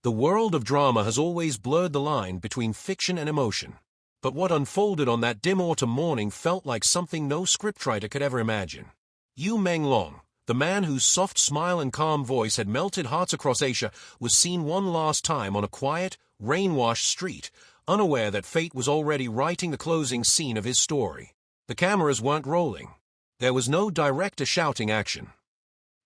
The world of drama has always blurred the line between fiction and emotion. But what unfolded on that dim autumn morning felt like something no scriptwriter could ever imagine. Yu Menglong, the man whose soft smile and calm voice had melted hearts across Asia, was seen one last time on a quiet, rain-washed street, unaware that fate was already writing the closing scene of his story. The cameras weren't rolling. There was no director shouting action.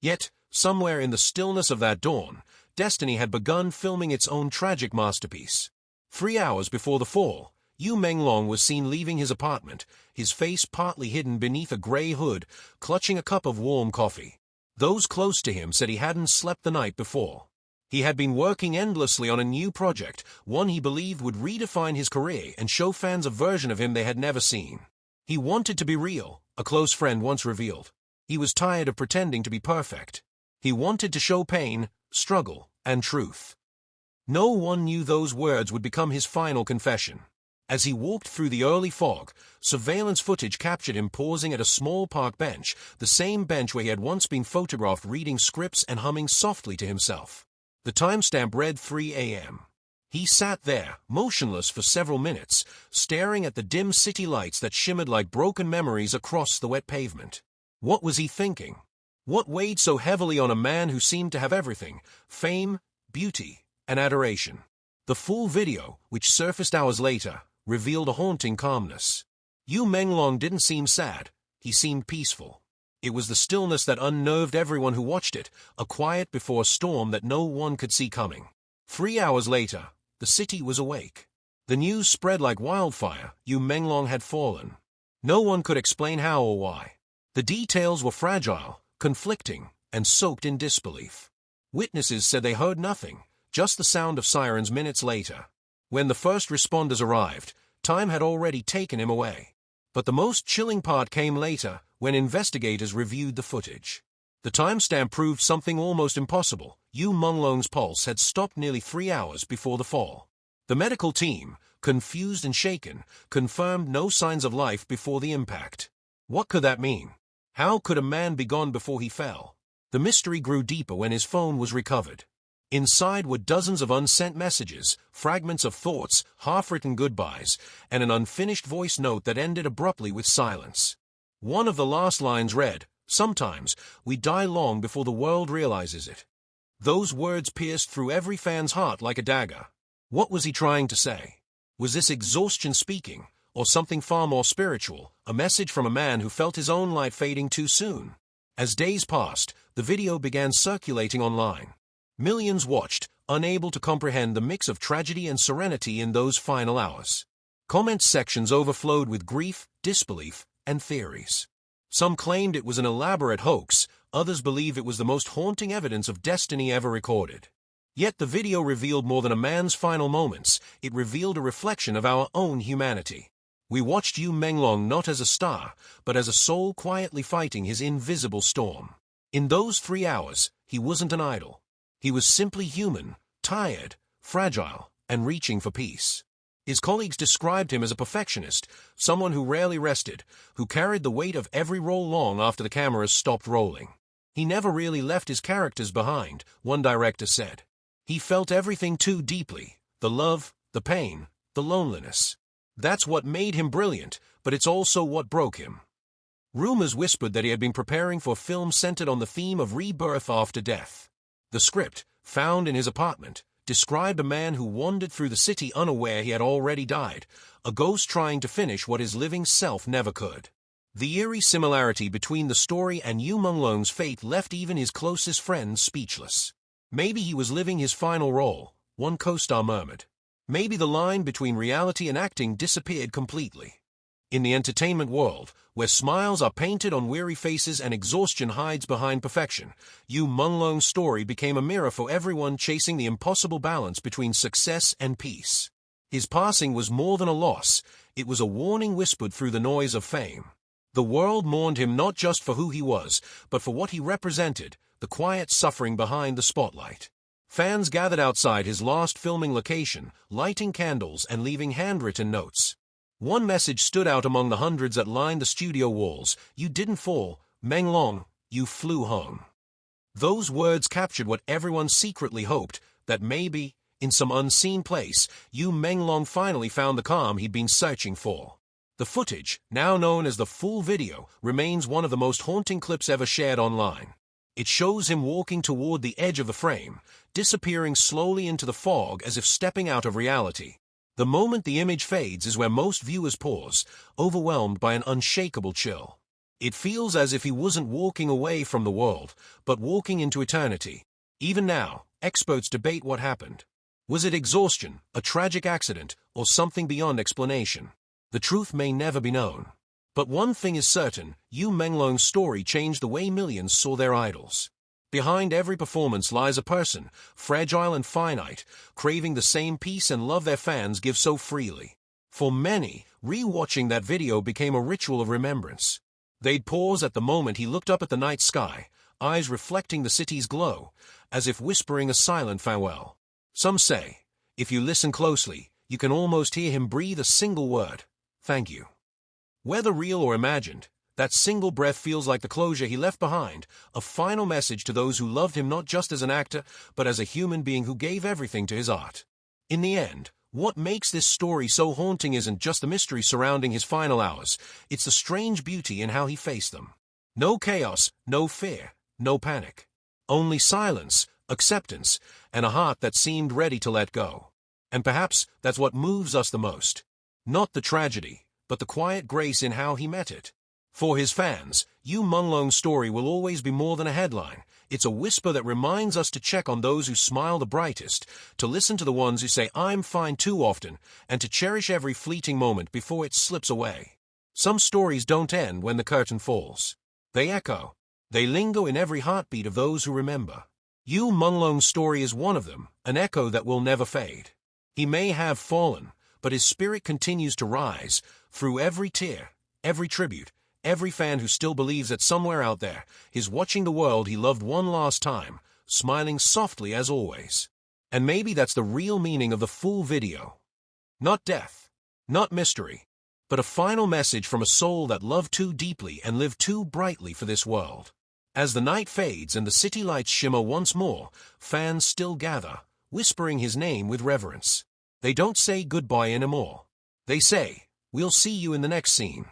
Yet, somewhere in the stillness of that dawn, destiny had begun filming its own tragic masterpiece. 3 hours before the fall, Yu Menglong was seen leaving his apartment, his face partly hidden beneath a gray hood, clutching a cup of warm coffee. Those close to him said he hadn't slept the night before. He had been working endlessly on a new project, one he believed would redefine his career and show fans a version of him they had never seen. He wanted to be real, a close friend once revealed. He was tired of pretending to be perfect. He wanted to show pain, struggle, and truth. No one knew those words would become his final confession. As he walked through the early fog, surveillance footage captured him pausing at a small park bench, the same bench where he had once been photographed reading scripts and humming softly to himself. The timestamp read 3 a.m. He sat there, motionless for several minutes, staring at the dim city lights that shimmered like broken memories across the wet pavement. What was he thinking? What weighed so heavily on a man who seemed to have everything: fame, beauty, and adoration? The full video, which surfaced hours later, revealed a haunting calmness. Yu Menglong didn't seem sad, he seemed peaceful. It was the stillness that unnerved everyone who watched it, a quiet before a storm that no one could see coming. 3 hours later, the city was awake. The news spread like wildfire: Yu Menglong had fallen. No one could explain how or why. The details were fragile, conflicting, and soaked in disbelief. Witnesses said they heard nothing, just the sound of sirens minutes later. When the first responders arrived, time had already taken him away. But the most chilling part came later, when investigators reviewed the footage. The timestamp proved something almost impossible. Yu Menglong's pulse had stopped nearly 3 hours before the fall. The medical team, confused and shaken, confirmed no signs of life before the impact. What could that mean? How could a man be gone before he fell? The mystery grew deeper when his phone was recovered. Inside were dozens of unsent messages, fragments of thoughts, half-written goodbyes, and an unfinished voice note that ended abruptly with silence. One of the last lines read, "Sometimes, we die long before the world realizes it." Those words pierced through every fan's heart like a dagger. What was he trying to say? Was this exhaustion speaking, or something far more spiritual, a message from a man who felt his own light fading too soon? As days passed, the video began circulating online. Millions watched, unable to comprehend the mix of tragedy and serenity in those final hours. Comment sections overflowed with grief, disbelief, and theories. Some claimed it was an elaborate hoax, others believed it was the most haunting evidence of destiny ever recorded. Yet the video revealed more than a man's final moments, it revealed a reflection of our own humanity. We watched Yu Menglong not as a star, but as a soul quietly fighting his invisible storm. In those 3 hours, he wasn't an idol. He was simply human, tired, fragile, and reaching for peace. His colleagues described him as a perfectionist, someone who rarely rested, who carried the weight of every role long after the cameras stopped rolling. He never really left his characters behind, one director said. He felt everything too deeply: the love, the pain, the loneliness. That's what made him brilliant, but it's also what broke him. Rumors whispered that he had been preparing for a film centered on the theme of rebirth after death. The script, found in his apartment, described a man who wandered through the city unaware he had already died, a ghost trying to finish what his living self never could. The eerie similarity between the story and Yu Menglong's fate left even his closest friends speechless. Maybe he was living his final role, one co-star murmured. Maybe the line between reality and acting disappeared completely. In the entertainment world, where smiles are painted on weary faces and exhaustion hides behind perfection, Yu Menglong's story became a mirror for everyone chasing the impossible balance between success and peace. His passing was more than a loss, it was a warning whispered through the noise of fame. The world mourned him not just for who he was, but for what he represented, the quiet suffering behind the spotlight. Fans gathered outside his last filming location, lighting candles and leaving handwritten notes. One message stood out among the hundreds that lined the studio walls: "You didn't fall, Menglong, you flew home." Those words captured what everyone secretly hoped, that maybe, in some unseen place, Yu Menglong finally found the calm he'd been searching for. The footage, now known as the full video, remains one of the most haunting clips ever shared online. It shows him walking toward the edge of the frame, disappearing slowly into the fog as if stepping out of reality. The moment the image fades is where most viewers pause, overwhelmed by an unshakable chill. It feels as if he wasn't walking away from the world, but walking into eternity. Even now, experts debate what happened. Was it exhaustion, a tragic accident, or something beyond explanation? The truth may never be known. But one thing is certain, Yu Menglong's story changed the way millions saw their idols. Behind every performance lies a person, fragile and finite, craving the same peace and love their fans give so freely. For many, re-watching that video became a ritual of remembrance. They'd pause at the moment he looked up at the night sky, eyes reflecting the city's glow, as if whispering a silent farewell. Some say, if you listen closely, you can almost hear him breathe a single word: thank you. Whether real or imagined, that single breath feels like the closure he left behind, a final message to those who loved him not just as an actor, but as a human being who gave everything to his art. In the end, what makes this story so haunting isn't just the mystery surrounding his final hours, it's the strange beauty in how he faced them. No chaos, no fear, no panic. Only silence, acceptance, and a heart that seemed ready to let go. And perhaps that's what moves us the most. Not the tragedy, but the quiet grace in how he met it. For his fans, Yu Menglong's story will always be more than a headline. It's a whisper that reminds us to check on those who smile the brightest, to listen to the ones who say "I'm fine" too often, and to cherish every fleeting moment before it slips away. Some stories don't end when the curtain falls. They echo. They linger in every heartbeat of those who remember. Yu Menglong's story is one of them, an echo that will never fade. He may have fallen, but his spirit continues to rise, through every tear, every tribute, every fan who still believes that somewhere out there, he's watching the world he loved one last time, smiling softly as always. And maybe that's the real meaning of the full video. Not death, not mystery, but a final message from a soul that loved too deeply and lived too brightly for this world. As the night fades and the city lights shimmer once more, fans still gather, whispering his name with reverence. They don't say goodbye anymore. They say, "We'll see you in the next scene."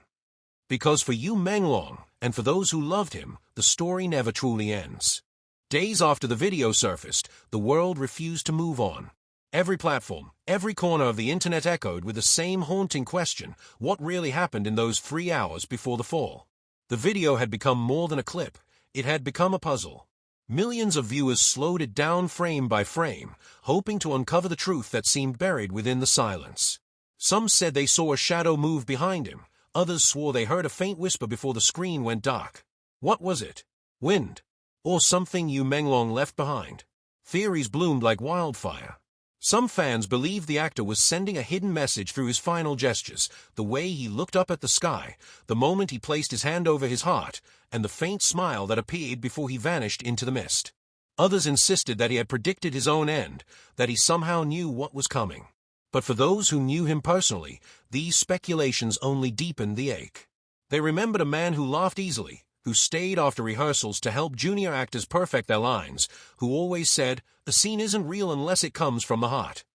Because for Yu Menglong, and for those who loved him, the story never truly ends. Days after the video surfaced, the world refused to move on. Every platform, every corner of the internet echoed with the same haunting question: what really happened in those 3 hours before the fall? The video had become more than a clip. It had become a puzzle. Millions of viewers slowed it down frame by frame, hoping to uncover the truth that seemed buried within the silence. Some said they saw a shadow move behind him. Others swore they heard a faint whisper before the screen went dark. What was it? Wind? Or something Yu Menglong left behind? Theories bloomed like wildfire. Some fans believed the actor was sending a hidden message through his final gestures, the way he looked up at the sky, the moment he placed his hand over his heart, and the faint smile that appeared before he vanished into the mist. Others insisted that he had predicted his own end, that he somehow knew what was coming. But for those who knew him personally, these speculations only deepened the ache. They remembered a man who laughed easily, who stayed after rehearsals to help junior actors perfect their lines, who always said, "A scene isn't real unless it comes from the heart."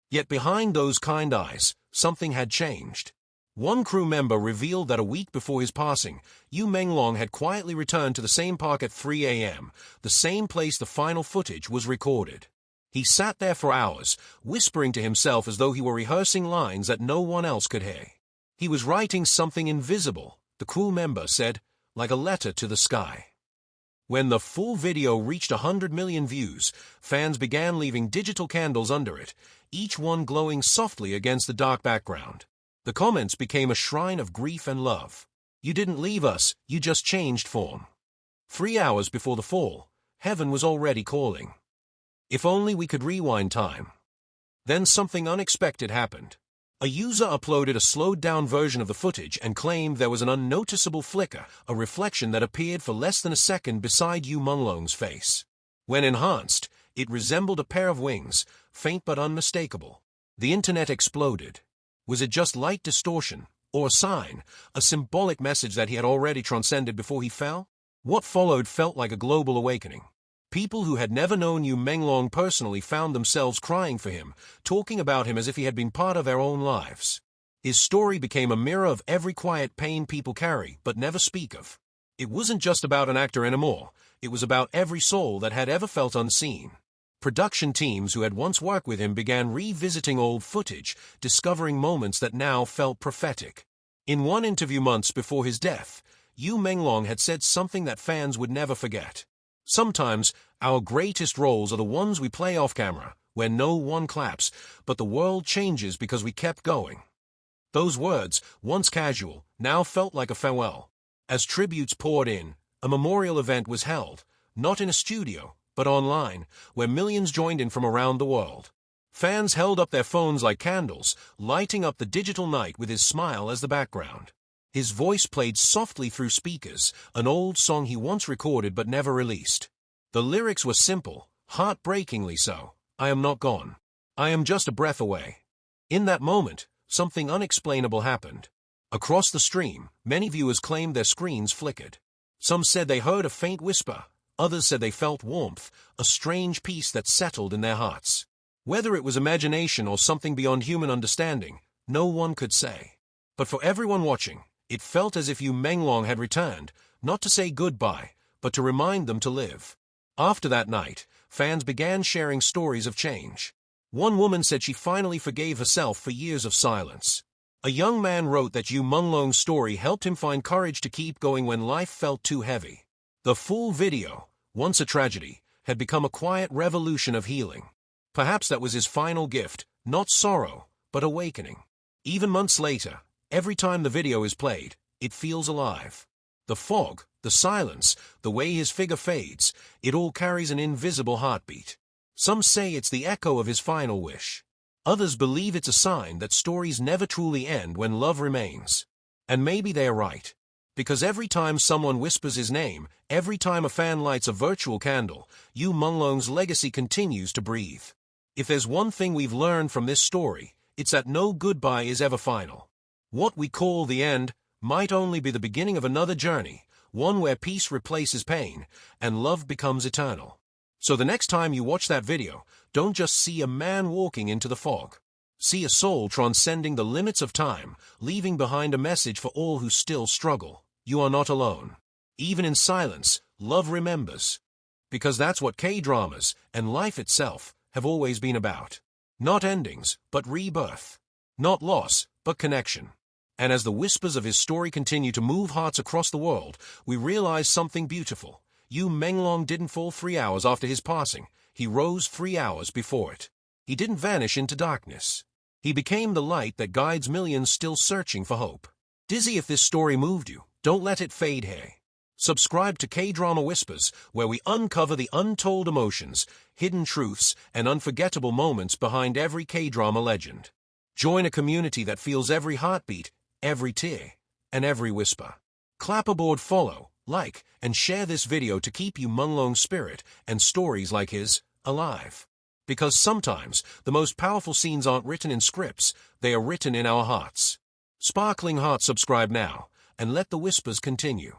Yet behind those kind eyes, something had changed. One crew member revealed that a week before his passing, Yu Menglong had quietly returned to the same park at 3 a.m., the same place the final footage was recorded. He sat there for hours, whispering to himself as though he were rehearsing lines that no one else could hear. He was writing something invisible, the crew member said, like a letter to the sky. When the full video reached 100 million views, fans began leaving digital candles under it, each one glowing softly against the dark background. The comments became a shrine of grief and love. "You didn't leave us, you just changed form." 3 hours before the fall, heaven was already calling. If only we could rewind time. Then something unexpected happened. A user uploaded a slowed-down version of the footage and claimed there was an unnoticeable flicker, a reflection that appeared for less than a second beside Yu Menglong's face. When enhanced, it resembled a pair of wings, faint but unmistakable. The internet exploded. Was it just light distortion, or a sign, a symbolic message that he had already transcended before he fell? What followed felt like a global awakening. People who had never known Yu Menglong personally found themselves crying for him, talking about him as if he had been part of their own lives. His story became a mirror of every quiet pain people carry but never speak of. It wasn't just about an actor anymore, it was about every soul that had ever felt unseen. Production teams who had once worked with him began revisiting old footage, discovering moments that now felt prophetic. In one interview months before his death, Yu Menglong had said something that fans would never forget. Sometimes, our greatest roles are the ones we play off camera, where no one claps, but the world changes because we kept going. Those words, once casual, now felt like a farewell. As tributes poured in, a memorial event was held, not in a studio, but online, where millions joined in from around the world. Fans held up their phones like candles, lighting up the digital night with his smile as the background. His voice played softly through speakers, an old song he once recorded but never released. The lyrics were simple, heartbreakingly so. I am not gone. I am just a breath away. In that moment, something unexplainable happened. Across the stream, many viewers claimed their screens flickered. Some said they heard a faint whisper. Others said they felt warmth, a strange peace that settled in their hearts. Whether it was imagination or something beyond human understanding, no one could say. But for everyone watching, it felt as if Yu Menglong had returned, not to say goodbye, but to remind them to live. After that night, fans began sharing stories of change. One woman said she finally forgave herself for years of silence. A young man wrote that Yu Menglong's story helped him find courage to keep going when life felt too heavy. The full video, once a tragedy, had become a quiet revolution of healing. Perhaps that was his final gift, not sorrow, but awakening. Even months later, every time the video is played, it feels alive. The fog, the silence, the way his figure fades, it all carries an invisible heartbeat. Some say it's the echo of his final wish. Others believe it's a sign that stories never truly end when love remains. And maybe they are right. Because every time someone whispers his name, every time a fan lights a virtual candle, Yu Menglong's legacy continues to breathe. If there's one thing we've learned from this story, it's that no goodbye is ever final. What we call the end might only be the beginning of another journey, one where peace replaces pain, and love becomes eternal. So the next time you watch that video, don't just see a man walking into the fog. See a soul transcending the limits of time, leaving behind a message for all who still struggle. You are not alone. Even in silence, love remembers. Because that's what K-dramas, and life itself, have always been about. Not endings, but rebirth. Not loss, but connection. And as the whispers of his story continue to move hearts across the world, we realize something beautiful. Yu Menglong didn't fall 3 hours after his passing. He rose 3 hours before it. He didn't vanish into darkness. He became the light that guides millions still searching for hope. Dizzy if this story moved you, don't let it fade here. Subscribe to K-Drama Whispers, where we uncover the untold emotions, hidden truths, and unforgettable moments behind every K-drama legend. Join a community that feels every heartbeat, every tear, and every whisper. Clap aboard, follow, like, and share this video to keep Yu Menglong's spirit and stories like his alive. Because sometimes, the most powerful scenes aren't written in scripts, they are written in our hearts. Sparkling Heart, subscribe now, and let the whispers continue.